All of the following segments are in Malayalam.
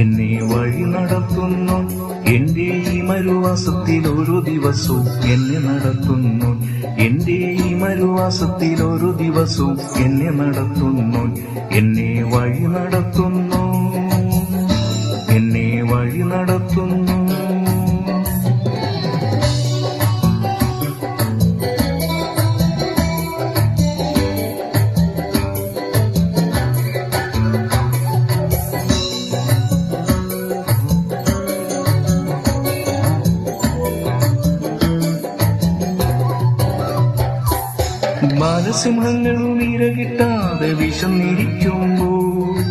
എന്നെ വഴി നടത്തുന്നു. എന്റെ ഈ മരുവാസത്തിൽ ഓരോ ദിവസവും എന്നെ നടത്തുന്നു. എന്റെ ഈ മരുവാസത്തിൽ ഓരോ ദിവസവും എന്നെ നടത്തുന്നു. എന്നെ വഴി നടത്തുന്നു. എന്നെ വഴി നടത്തുന്നു. ബാലസിംഹങ്ങളും ഇരകിട്ടാതെ വിശന്നിരിക്കുമ്പോൾ,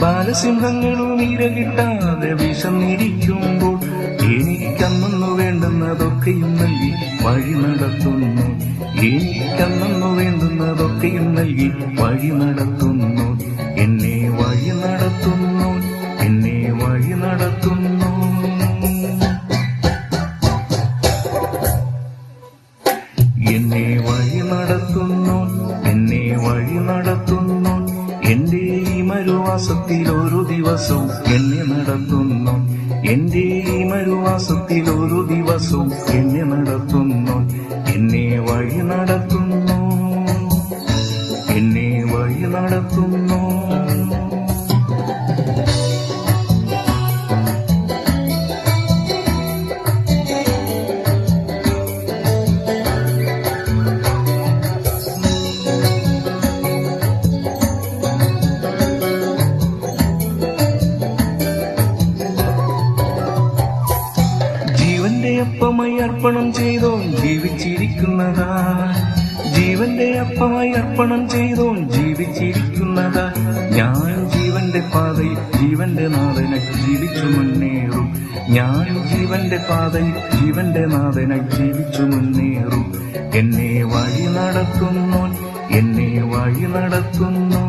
ബാലസിംഹങ്ങളും ഇരകിട്ടാതെ വിശന്നിരിക്കുമ്പോൾ എനിക്കന്നു വേണ്ടുന്നതൊക്കെയും നൽകി വഴി നടത്തുന്നു. എനിക്കന്നു വേണ്ടുന്നതൊക്കെയും നൽകി വഴി നടത്തുന്നു. എന്നെ വഴി നടത്തുന്നു. എന്നെ വഴി നടത്തുന്നു. എന്നെ വഴി നടത്തുന്നു. എന്നെ വഴി നടത്തുന്നു. എന്റെ ഈ മരുവാസത്തിൽ ഓരോ ദിവസവും എന്നെ നടത്തുന്നു. എന്റെ ഈ മരുവാസത്തിൽ ഓരോ ദിവസവും എന്നെ നടത്തുന്നു. എന്നെ വഴി നടത്തുന്നു. എന്നെ വഴി നടത്തുന്നു. ജീവന്റെ അപ്പമായി അർപ്പണം ചെയ്തോൻ ജീവിച്ചിരിക്കുന്നതാ. ജീവന്റെ അപ്പമായി അർപ്പണം ചെയ്തോൻ ജീവിച്ചിരിക്കുന്നതാ. ഞാൻ ജീവന്റെ പാതയിൽ ജീവന്റെ നാഥനായി ജീവിച്ചു മുന്നേറും. ഞാൻ ജീവന്റെ പാതയിൽ ജീവന്റെ നാഥനായി ജീവിച്ചു മുന്നേറും. എന്നെ വഴി നടത്തുന്നു. എന്നെ വഴി നടത്തുന്നു.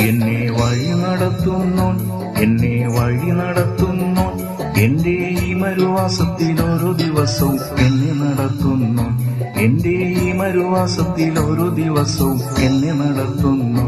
എന്നെ വഴി നടത്തുന്നു. എന്നെ വഴി നടത്തുന്നു. എന്റെ ഈ മരുവാസത്തിൽ ഓരോ ദിവസവും എന്നെ നടത്തുന്നു. എന്റെ ഈ മരുവാസത്തിൽ ഓരോ ദിവസവും എന്നെ നടത്തുന്നു.